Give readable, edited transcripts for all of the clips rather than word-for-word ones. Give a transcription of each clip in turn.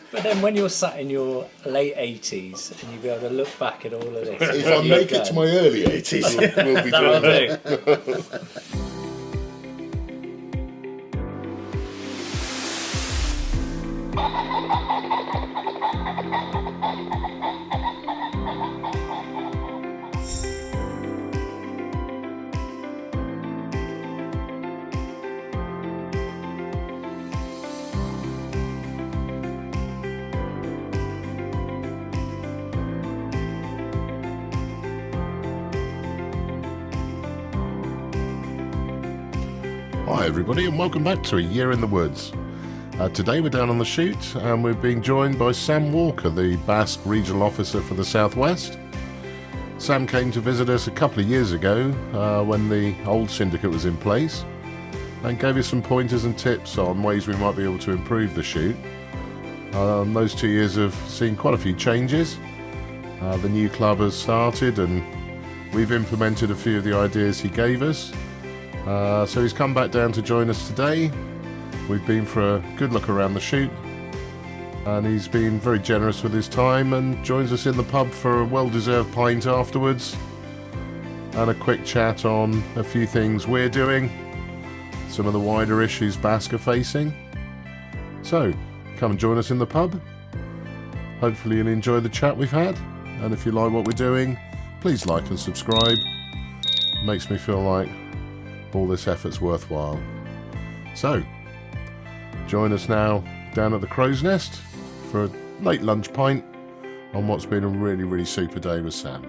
But then when you're sat in your late 80s and you'll be able to look back at all of this. If I make it to my early 80s, we'll be That'll doing do. that. Hi everybody and welcome back to A Year in the Woods. Today we're down on the shoot and we're being joined by Sam Walker, the BASC Regional Officer for the Southwest. Sam came to visit us a couple of years ago when the old syndicate was in place and gave us some pointers and tips on ways we might be able to improve the shoot. Those 2 years have seen quite a few changes. The new club has started and we've implemented a few of the ideas he gave us. So he's come back down to join us today. We've been for a good look around the shoot and he's been very generous with his time and joins us in the pub for a well-deserved pint afterwards and a quick chat on a few things we're doing, some of the wider issues BASC are facing. So come and join us in the pub. Hopefully you'll enjoy the chat we've had, and if you like what we're doing, please like and subscribe. It makes me feel like all this effort's worthwhile. So, join us now down at the Crow's Nest for a late lunch pint on what's been a really super day with Sam.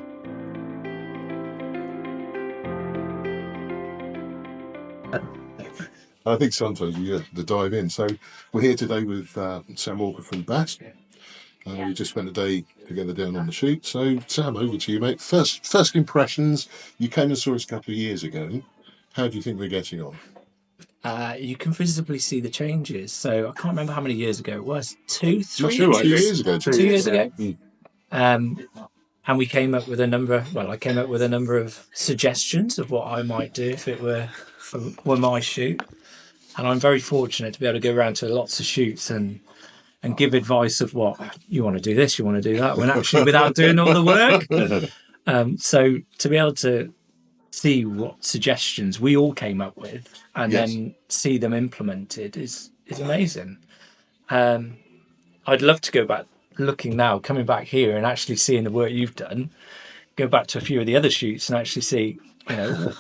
I think sometimes you have to dive in. So, we're here today with Sam Walker from BASC. We just spent a day together down on the shoot. So, Sam, over to you, mate. First impressions. You came and saw us a couple of years ago. How do you think we're getting on? You can visibly see the changes. So I can't remember how many years ago it was. 2 years ago. 2 years ago. Mm. And we came up with a number. Well, I came up with a number of suggestions of what I might do if it were my shoot. And I'm very fortunate to be able to go around to lots of shoots and give advice of what you want to do this, you want to do that, when actually without doing all the work. So to be able to see what suggestions we all came up with and then see them implemented is amazing. I'd love to go back looking now, coming back here and actually seeing the work you've done, go back to a few of the other shoots and actually see,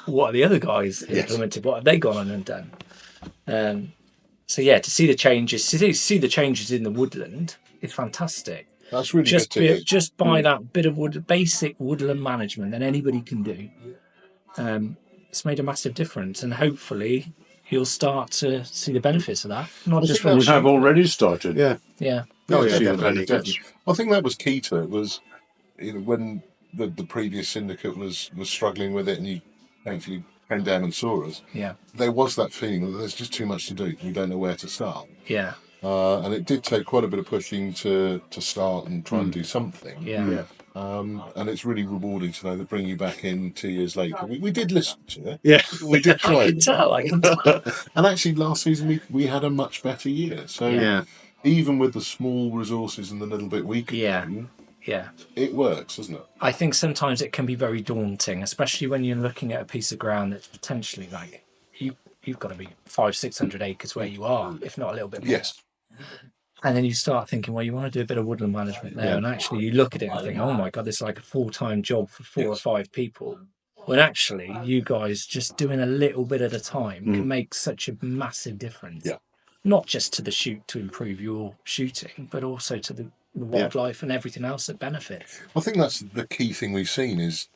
what are the other guys implemented, what have they gone on and done. So yeah, to see the changes, see the changes in the woodland is fantastic. That's really good to hear. Just by that bit of basic woodland management that anybody can do. It's made a massive difference, and hopefully you'll start to see the benefits of that. Not just we have already started. Yeah. Oh, yeah, definitely. I think that was key to it. Was when the previous syndicate was struggling with it, and you thankfully came down and saw us. Yeah. There was that feeling that there's just too much to do. You don't know where to start. Yeah. And it did take quite a bit of pushing to start and try and do something. Yeah. And it's really rewarding to know that bringing you back in 2 years later. We did listen to it. Yeah. We did try. I can tell. And actually, last season we had a much better year. So even with the small resources and the little bit we could do, it works, doesn't it? I think sometimes it can be very daunting, especially when you're looking at a piece of ground that's potentially like you've got to be 500-600 acres where you are, if not a little bit more. Yes. And then you start thinking, well, you want to do a bit of woodland management there. And actually you look at it and think, oh my God, this is like a full-time job for 4 or 5 people. When actually you guys just doing a little bit at a time can make such a massive difference. Yeah. Not just to the shoot to improve your shooting, but also to the wildlife and everything else that benefits. I think that's the key thing we've seen is,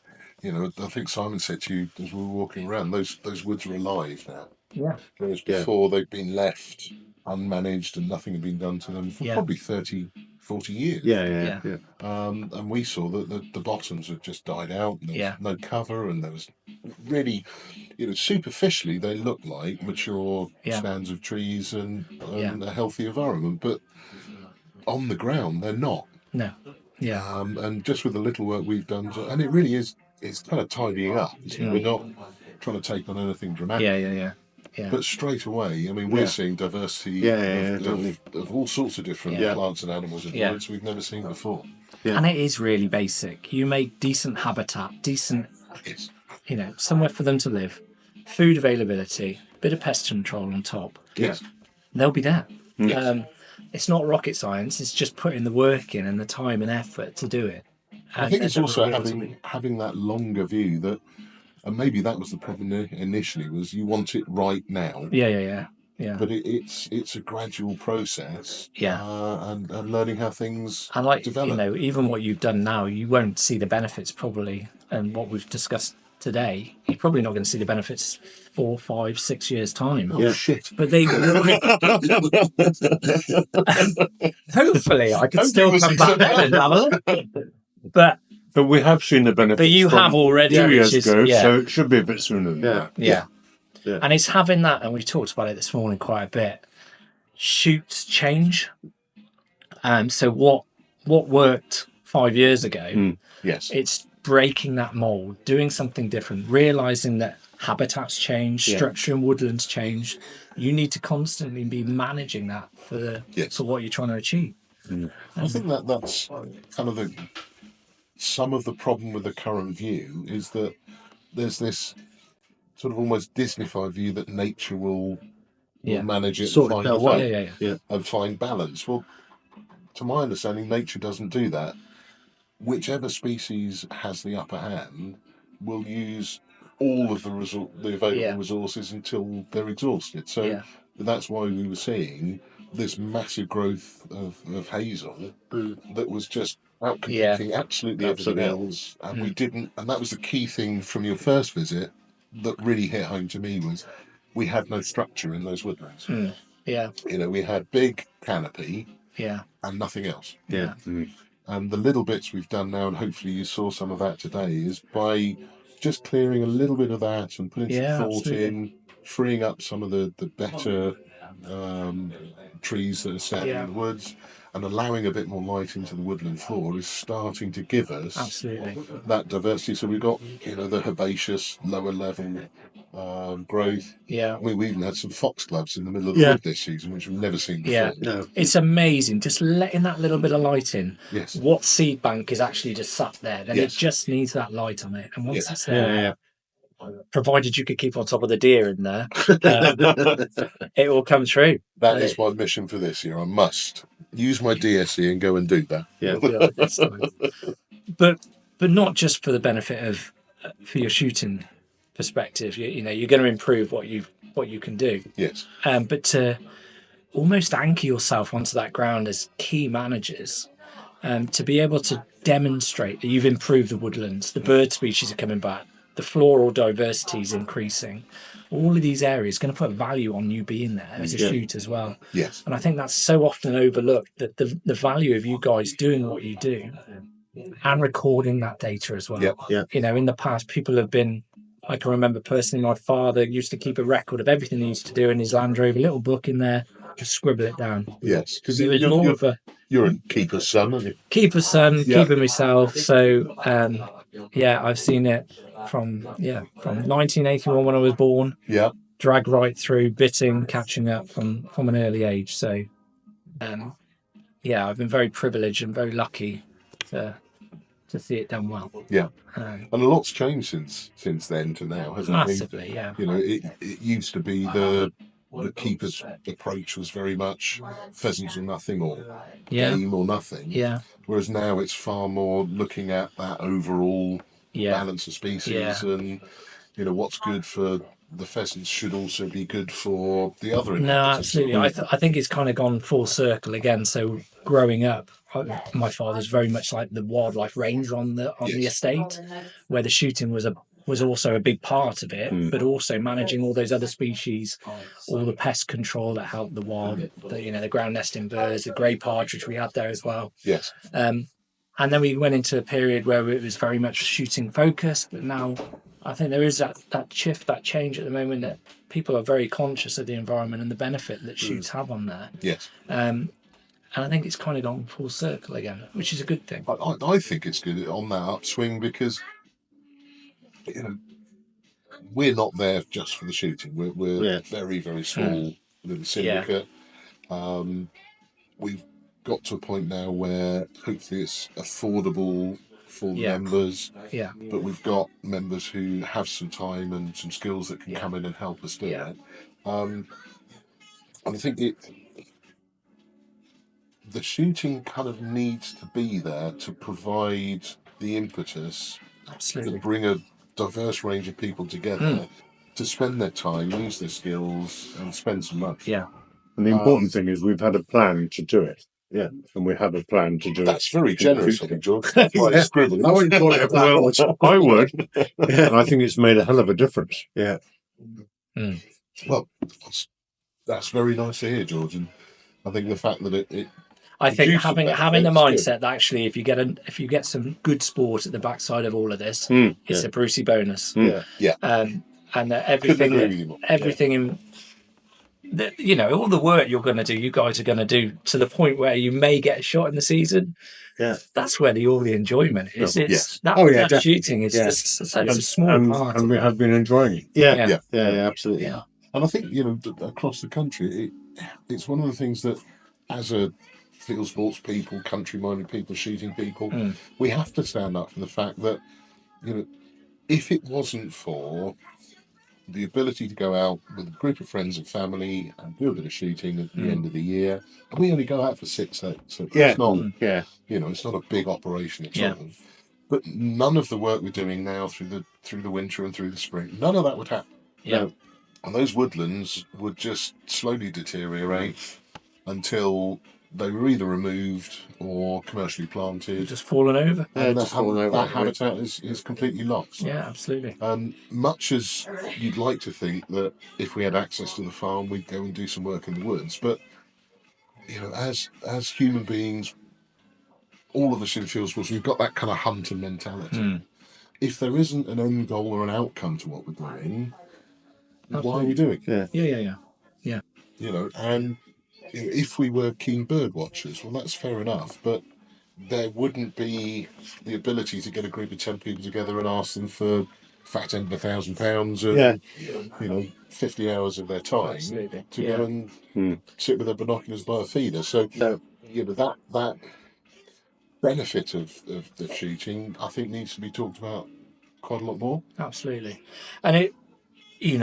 I think Simon said to you as we were walking around, those woods are alive now. Yeah. Whereas before they've been left unmanaged and nothing had been done to them for probably 30, 40 years. Yeah. And we saw that the bottoms had just died out and there was no cover and there was really, superficially they look like mature stands of trees and a healthy environment, but on the ground they're not. No. Yeah. And just with the little work we've done, and it really is, it's kind of tidying up. We're not trying to take on anything dramatic. Yeah. Yeah. But straight away, I mean, we're seeing diversity totally. of all sorts of different plants and animals in the woods we've never seen before. Yeah. And it is really basic. You make decent habitat, decent, Yes. somewhere for them to live, food availability, bit of pest control on top. Yes. They'll be there. Yes. It's not rocket science. It's just putting the work in and the time and effort to do it. I think it's also having that longer view that, and maybe that was the problem initially, was you want it right now. Yeah. But it's a gradual process. Yeah. And learning how things And like, develop. even what you've done now, you won't see the benefits probably. And what we've discussed today, you're probably not going to see the benefits 4, 5, 6 years time. Oh shit! But they hopefully I could still come back then and have a look. But we have seen the benefits. But you have already, 2 years ago, yeah. so it should be a bit sooner than that. Yeah. And it's having that, and we talked about it this morning quite a bit. Shoots change. So what worked 5 years ago, Yes. it's breaking that mold, doing something different, realizing that habitats change, structure in woodlands change. You need to constantly be managing that for what you're trying to achieve. I think that's kind of some of the problem with the current view is that there's this sort of almost Disneyfied view that nature will manage it and find a way and find balance. Well, to my understanding, nature doesn't do that. Whichever species has the upper hand will use all of the available resources until they're exhausted. So that's why we were seeing this massive growth of hazel that was just out competing absolutely everything else. And we didn't, and that was the key thing from your first visit that really hit home to me was we had no structure in those woodlands. We had big canopy and nothing else. And the little bits we've done now, and hopefully you saw some of that today, is by just clearing a little bit of that and putting some thought in, freeing up some of the better trees that are standing in the woods, and allowing a bit more light into the woodland floor is starting to give us that diversity. So we've got, the herbaceous lower level growth. We even had some foxgloves in the middle of the wood this season, which we've never seen before. No. It's amazing, just letting that little bit of light in. What seed bank is actually just sat there, then it just needs that light on it. And once it's there, provided you could keep on top of the deer in there, it will come true. That is my mission for this year. I must use my DSE and go and do that. But not just for the benefit of for your shooting perspective. You're going to improve what you can do. But to almost anchor yourself onto that ground as key managers, to be able to demonstrate that you've improved the woodlands, the bird species are coming back, the floral diversity is increasing. All of these areas are going to put value on you being there as a shoot as well. And I think that's so often overlooked, that the value of you guys doing what you do and recording that data as well. In the past, people have been, I can remember personally, my father used to keep a record of everything he used to do in his Land Rover, a little book in there, just scribble it down. Because you're a keeper's son, aren't you? Keeper's son, keeper myself. So, I've seen it from 1981 when I was born. Drag right through, bitting, catching up from an early age. So, I've been very privileged and very lucky to see it done well. And a lot's changed since then to now, hasn't it? Massively, It used to be the keeper's approach was very much pheasants or nothing, or game or nothing. Whereas now it's far more looking at that overall balance of species and what's good for the pheasants should also be good for the other inhabitants. No, absolutely. I think it's kind of gone full circle again. So growing up, my father's very much like the wildlife ranger on the estate, where the shooting was also a big part of it, but also managing all those other species, all the pest control that helped the wild, the ground nesting birds, the grey partridge we had there as well. And then we went into a period where it was very much shooting focused, but now I think there is that shift, that change at the moment, that people are very conscious of the environment and the benefit that shoots have on there. And I think it's kind of gone full circle again, which is a good thing. I think it's good on that upswing because, we're not there just for the shooting. We're very, very small little syndicate. We've got to a point now where hopefully it's affordable for the members. Yeah. But we've got members who have some time and some skills that can come in and help us do it. And I think the shooting kind of needs to be there to provide the impetus Absolutely. to bring a diverse range of people together to spend their time, use their skills, and spend some money. Yeah. And the important thing is we've had a plan to do it. Yeah, and we have a plan to do That's it. very generous of you, George. I wouldn't call it a plan. I would. And I think it's made a hell of a difference. Yeah. Well, that's very nice to hear, George. And I think the fact that it I think produces having benefits the is mindset that actually if you get some good sport at the backside of all of this, it's a Brucey bonus. Yeah. And that Couldn't agree with you more. everything in all the work you're going to do, you guys are going to do to the point where you may get a shot in the season. Yeah, that's where all the enjoyment is. Yes. That shooting is just such a small part. And we have been enjoying it. Yeah, absolutely. Yeah. And I think, across the country, it's one of the things that, as a field sports people, country-minded people, shooting people, we have to stand up for the fact that, if it wasn't for the ability to go out with a group of friends and family and do a bit of shooting at the end of the year, and we only go out for 6 days, so it's not, it's not a big operation at all. But none of the work we're doing now through the winter and through the spring, none of that would happen. Yeah. And those woodlands would just slowly deteriorate until they were either removed or commercially planted. Just fallen over. And that habitat is completely lost. Yeah, absolutely. And much as you'd like to think that if we had access to the farm, we'd go and do some work in the woods. But, as human beings, all of us in field sports, we've got that kind of hunter mentality. If there isn't an end goal or an outcome to what we're doing, why are we doing it? Yeah. And if we were keen bird watchers, well, that's fair enough, but there wouldn't be the ability to get a group of 10 people together and ask them for fat end of £1,000 and 50 hours of their time to go and sit with their binoculars by a feeder. So that benefit of the shooting, I think, needs to be talked about quite a lot more. Absolutely. And it,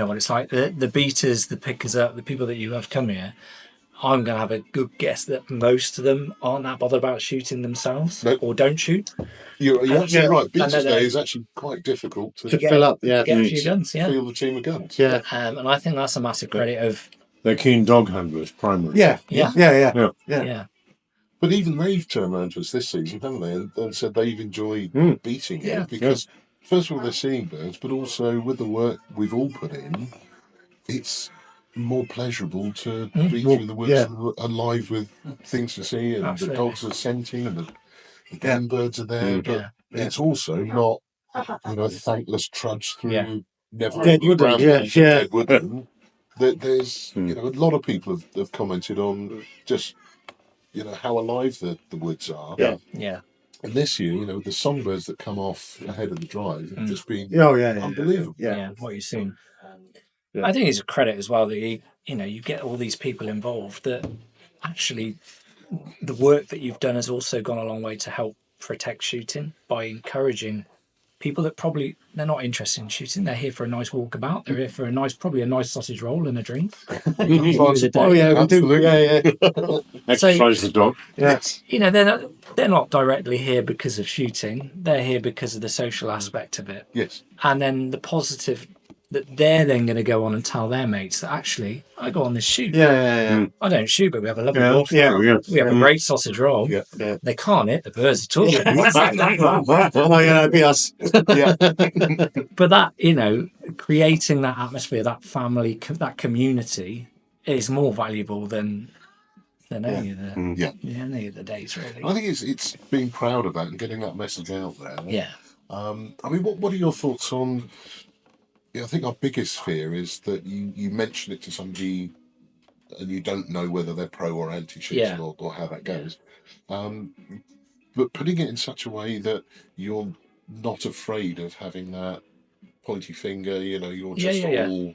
what it's like, the beaters, the pickers up, the people that you have come here, I'm going to have a good guess that most of them aren't that bothered about shooting themselves or don't shoot. You're absolutely right. Beaters Day is actually quite difficult to fill up. Get a few guns, field a team of guns. Yeah. And I think that's a massive credit of... They're keen dog handlers, primarily. Yeah. But even they've turned around to us this season, haven't they, and said they've enjoyed beating it because, first of all, they're seeing birds, but also with the work we've all put in, it's more pleasurable to be through the woods and alive with things to see, and the dogs are scenting, and the game birds are there. But it's also not, a thankless trudge through Dead woodland. There's, a lot of people have commented on just, how alive the woods are. Yeah. And this year, the songbirds that come off ahead of the drive have just been unbelievable. Yeah, what you've seen. I think it's a credit as well that you get all these people involved that actually the work that you've done has also gone a long way to help protect shooting by encouraging people that probably they're not interested in shooting. They're here for a nice walkabout. They're here for probably a nice sausage roll and a drink. We do. Exercise the dog. Yes. They're not directly here because of shooting. They're here because of the social aspect of it. Yes. And then the positive that they're then going to go on and tell their mates that actually I go on this shoot. I don't shoot, but we have a lovely walk. We have a great sausage roll. They can't hit the birds at all. It'd be us. But that, creating that atmosphere, that family, that community is more valuable than any of the days, really. I think it's being proud of that and getting that message out there. Yeah. What are your thoughts on? I think our biggest fear is that you mention it to somebody and you don't know whether they're pro or anti-shooting or how that goes. But putting it in such a way that you're not afraid of having that pointy finger. You're Yeah, just yeah. all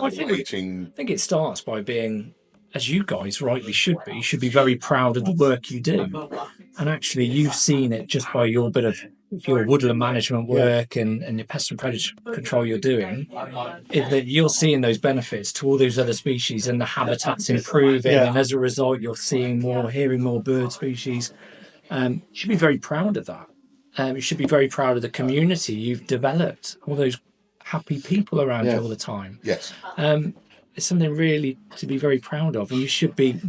I think waiting. I think it starts by being, as you guys rightly should be, you should be very proud of the work you do. And actually, you've seen it just by your bit of your woodland management work and your pest and predator control you're doing, is that you're seeing those benefits to all those other species and the habitat's improving. Yeah. And as a result, you're seeing more, hearing more bird species. You should be very proud of that. You should be very proud of the community you've developed, all those happy people around you all the time. Yes. It's something really to be very proud of. And you should be,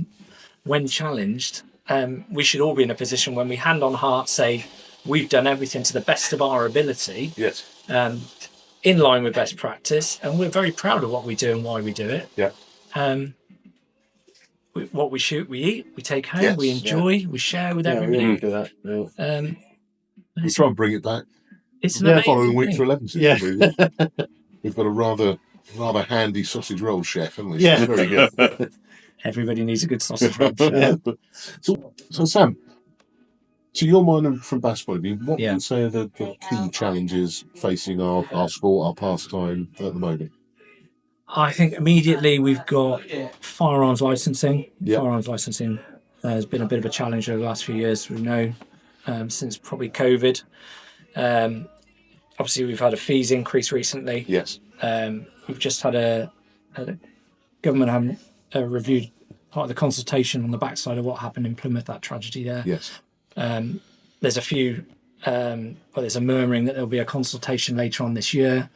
when challenged, we should all be in a position when we hand on heart say, we've done everything to the best of our ability, Yes. in line with best practice, and we're very proud of what we do and why we do it. Yeah. What we shoot, we eat, we take home, Yes. we enjoy, we share with Yeah, we everybody. really do that. Yeah. We try and bring it back. It's an The amazing following week thing. to 11. Yeah. We've got a rather handy sausage roll chef, haven't we? Yeah. Very good. Everybody needs a good sausage roll. Yeah. So Sam, to your mind and from BASC point of view, what would Yeah. you say are the key challenges facing our sport, our pastime at the moment? I think immediately we've got firearms licensing. Yeah. Firearms licensing has been a bit of a challenge over the last few years. We know since probably COVID. Obviously, we've had a fees increase recently. Yes. We've just had a government having reviewed part of the consultation on the backside of what happened in Plymouth, that tragedy there. Yes. There's a few, there's a murmuring that there'll be a consultation later on this year,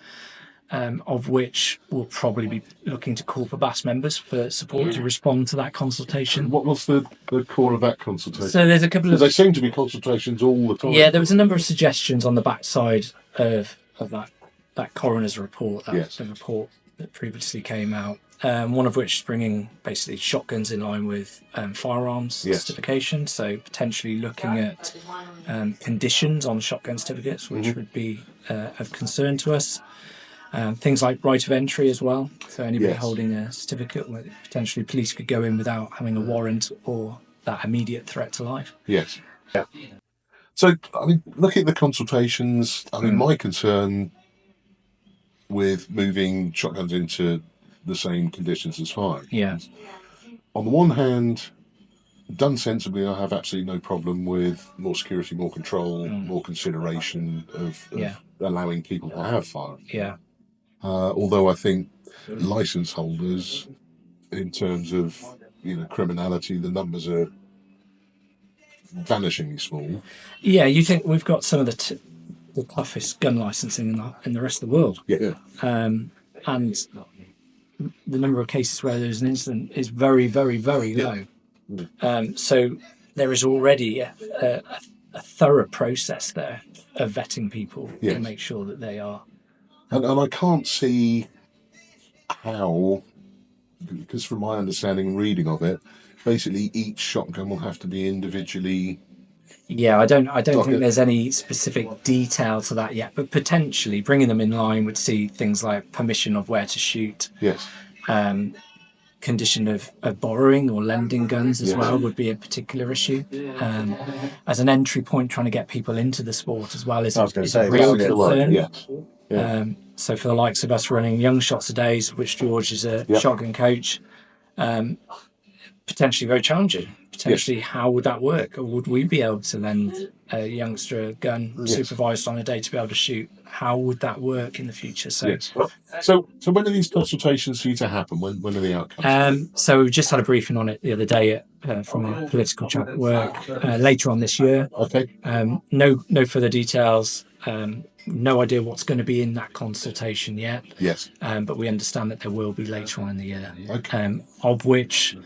of which we'll probably be looking to call for BASC members for support to respond to that consultation. What was the core of that consultation? So there's a couple Because of there seem to be consultations all the time. Yeah, there was a number of suggestions on the backside of that coroner's report, Yes. the report that previously came out. One of which is bringing basically shotguns in line with firearms Yes. certification. So potentially looking at conditions on shotgun certificates, which would be of concern to us. Things like right of entry as well. So anybody Yes. holding a certificate, where potentially police could go in without having a warrant or that immediate threat to life. Yes. Yeah. So, I mean, looking at the consultations, I mean, my concern with moving shotguns into the same conditions as firearms. Yeah. On the one hand, done sensibly, I have absolutely no problem with more security, more control, more consideration of Yeah. allowing people to have firearms. Yeah. Although I think license holders, in terms of criminality, the numbers are vanishingly small. Yeah, you think we've got some of the toughest gun licensing in the rest of the world. Yeah. And the number of cases where there's an incident is very, very, very low. So there is already a thorough process there of vetting people to make sure that they are. And I can't see how, because from my understanding and reading of it, basically each shotgun will have to be individually. Yeah, I don't think there's any specific detail to that yet, but potentially bringing them in line would see things like permission of where to shoot, Yes. condition of borrowing or lending guns as well would be a particular issue. As an entry point, trying to get people into the sport as well is a real concern. Yeah. So for the likes of us running Young Shots a Days, which George is a shotgun coach, potentially very challenging. Potentially, how would that work? Or would we be able to lend a youngster a gun supervised on a day to be able to shoot? How would that work in the future? So, so when are these consultations due to happen? When are the outcomes? So we just had a briefing on it the other day from a political chat at work. Later on this year. Okay. No further details. No idea what's going to be in that consultation yet. Yes. But we understand that there will be later on in the year. Okay. Of which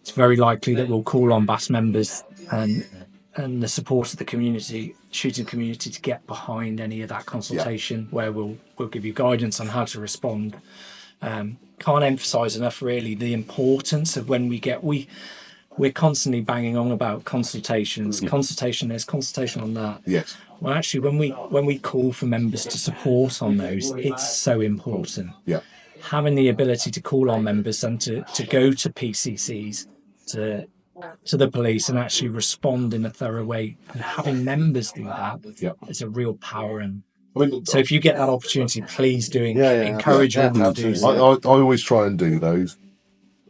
it's very likely that we'll call on BASC members and the support of the community, shooting community, to get behind any of that consultation, where we'll give you guidance on how to respond. Can't emphasise enough really the importance of when we're constantly banging on about consultations, consultation this, consultation on that. Yes. Well, actually, when we call for members to support on those, it's so important. Yeah. Having the ability to call on members and to go to PCCs, to the police, and actually respond in a thorough way, and having members do that is a real power and I mean, So if you get that opportunity, please do encourage yeah, women to do absolutely. so. I always try and do those,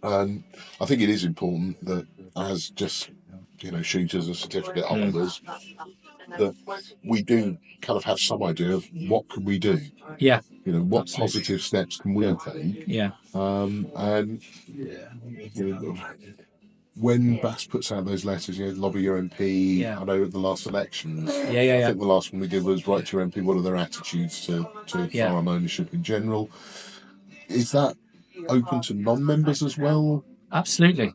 and I think it is important that as just shooters and certificate holders, that we do kind of have some idea of what can we do. Yeah, What absolutely. positive steps can we take? Yeah, And when BASC puts out those letters, lobby your MP. Yeah. I know at the last elections, yeah. I think the last one we did was write to your MP. What are their attitudes to Yeah. firearm ownership in general? Is that open to non-members as well? Absolutely.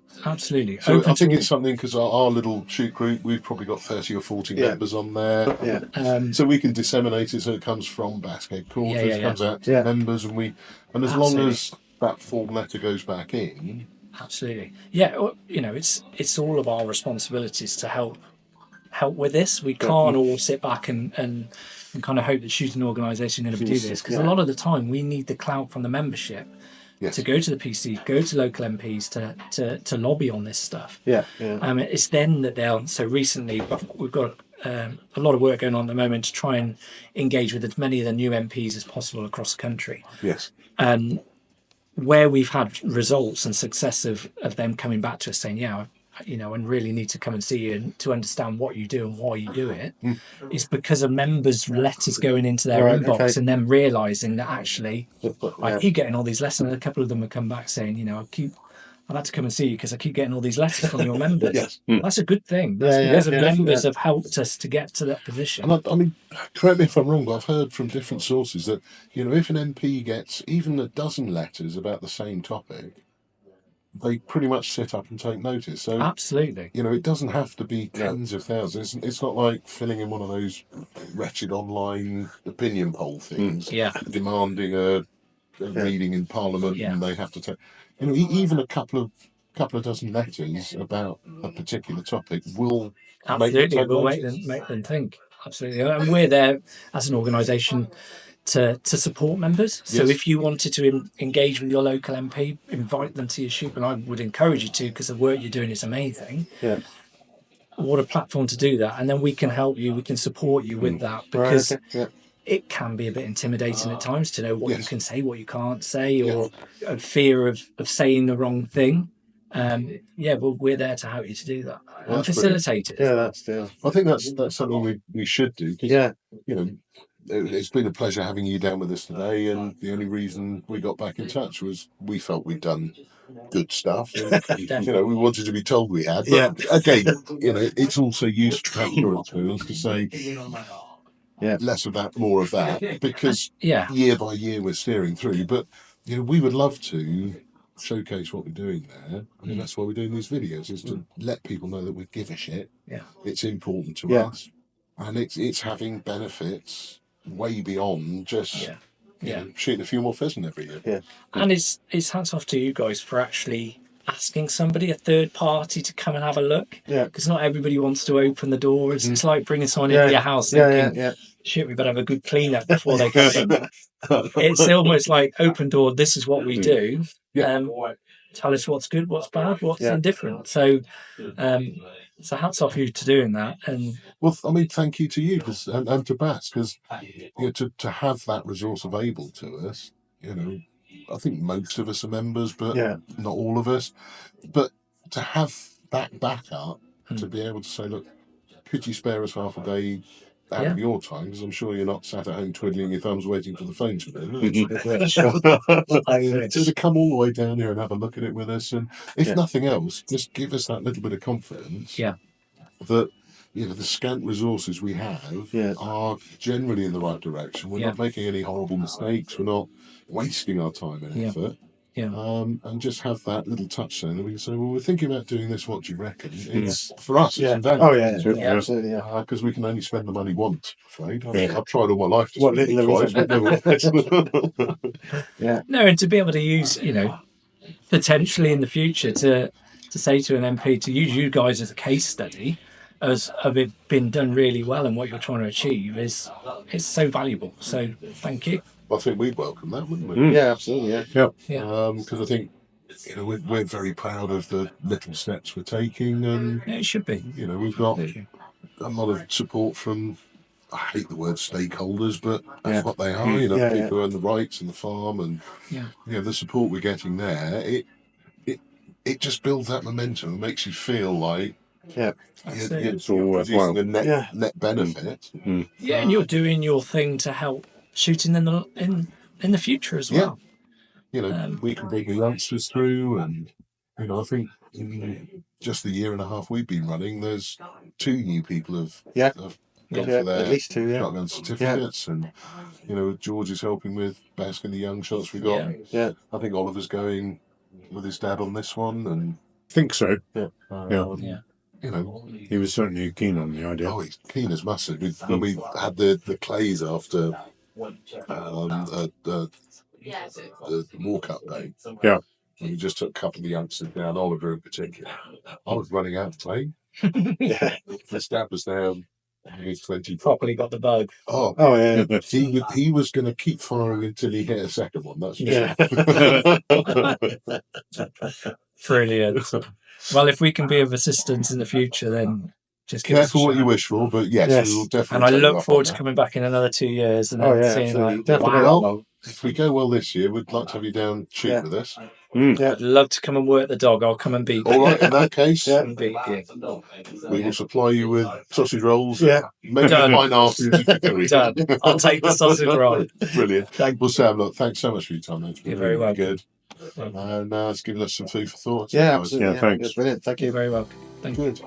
So Open I think to it's something, because our little shoot group, we've probably got 30 or 40 members on there. Yeah. So we can disseminate it so it comes from BASC headquarters, comes out to members, and as long as that form letter goes back in. Absolutely. Yeah, it's all of our responsibilities to help with this. We can't all sit back and kind of hope that shooting organisation are going to do this, because a lot of the time we need the clout from the membership to go to the PC, go to local MPs to lobby on this stuff. It's then that they'll. So recently we've got a lot of work going on at the moment to try and engage with as many of the new MPs as possible across the country. Yes. Where we've had results and success of them coming back to us saying, and really need to come and see you and to understand what you do and why you do it, is because of members' letters going into their inbox and them realising that actually I keep getting all these letters, and a couple of them have come back saying, I've had to come and see you because I keep getting all these letters from your members. Yes. That's a good thing. That's because of members have helped us to get to that position. And I mean, correct me if I'm wrong, but I've heard from different sources that, if an MP gets even a dozen letters about the same topic, they pretty much sit up and take notice. So absolutely, it doesn't have to be tens of thousands. It's not like filling in one of those wretched online opinion poll things, demanding a reading in Parliament, and they have to take. Even a couple of dozen letters about a particular topic will make them think. Absolutely, and we're there as an organisation to support members. So if you wanted to engage with your local MP, invite them to your shoot, and I would encourage you to, because the work you're doing is amazing. What a platform to do that, and then we can help you, we can support you with that, because it can be a bit intimidating at times to know what you can say, what you can't say, or a fear of saying the wrong thing. Well, we're there to help you to do that and facilitate it. I think that's something we should do. It's been a pleasure having you down with us today, and the only reason we got back in touch was we felt we'd done good stuff. And, we wanted to be told we had. But again, it's also useful to have your experience to say, less of that, more of that, because year by year we're steering through. But we would love to showcase what we're doing there. I mean, that's why we're doing these videos, is to let people know that we give a shit. It's important to us, and it's having benefits way beyond just shooting a few more pheasant every year. And it's hats off to you guys for actually asking somebody, a third party, to come and have a look, because not everybody wants to open the door. It's like bringing someone into your house thinking, shit, we better have a good clean up before they come in. It's almost like open door, this is what we do. Tell us what's good, what's bad, what's indifferent. So hats off you to doing that. And I mean, thank you to you and to BASC, because to have that resource available to us, I think most of us are members, but not all of us. But to have that backup, to be able to say, look, could you spare us half a day out of your time? Because I'm sure you're not sat at home twiddling your thumbs waiting for the phone to ring. So to come all the way down here and have a look at it with us, and if nothing else, just give us that little bit of confidence that the scant resources we have are generally in the right direction. We're not making any horrible mistakes. We're not wasting our time and effort. And just have that little touchstone that we can say, well, we're thinking about doing this, what do you reckon? It's for us, it's invaluable. Absolutely, because we can only spend the money once, I'm afraid. I've tried all my life to spend it twice, but never. No, and to be able to use, potentially in the future to say to an MP, to use you guys as a case study as of it been done really well and what you're trying to achieve, it's so valuable. So thank you. I think we'd welcome that, wouldn't we? Yeah, absolutely. Because I think we're very proud of the little steps we're taking, and it should be. We've got a lot of support from I hate the word stakeholders, but that's Yeah. what they are. You know, Yeah, people who own the rights and the farm, and Yeah. you know, the support we're getting there. It just builds that momentum. It makes you feel like Yeah. That's you're, it. you're, It's all you're worthwhile. producing a Yeah. net benefit. Yeah, and you're doing your thing to help shooting in the future as Yeah. well. You know, we can bring the youngsters through, and you know, I think in just the year and a half we've been running, there's 2 new people have Yeah. gone Yeah, for their at least 2, yeah. shotgun certificates, and you know, George is helping with BASC and the young shots we got. Yeah. I think Oliver's going with his dad on this one, and Think so. Yeah. Yeah. you know, He was certainly keen on the idea. oh, he's keen as mustard. When we had the clays after the walk-up day, Yeah. and we just took a couple of the youngsters down, Oliver in particular. I was running out of clay. Yeah. His dad was there. He was 20. Properly got the bug. Oh, Oh, yeah. he was going to keep firing until he hit a second one. That's Yeah. Brilliant. Well, if we can be of assistance in the future, then just give us a careful what shout. you wish for, but yes, Yes. we will And definitely. I take you look up forward on to that. coming back in another 2 years and Oh, then yeah, seeing absolutely. like, Definitely. wow. Well, if we go well this year, we'd like to have you down shoot Yeah. with us. Yeah. I'd love to come and work the dog. I'll come and beat you. All right, in that case, Yeah. And beat you. we will supply you with sausage rolls. Yeah. Maybe Done. mine afterwards. Done. I'll take the sausage roll. Brilliant. Well, Sam, look, thanks so much for your time. It's been You're very really welcome. good. And it's given us some food for thought. Yeah, guys. absolutely. Yeah, thanks. Yeah, brilliant. Thank you. You're very welcome. Thank you. Good.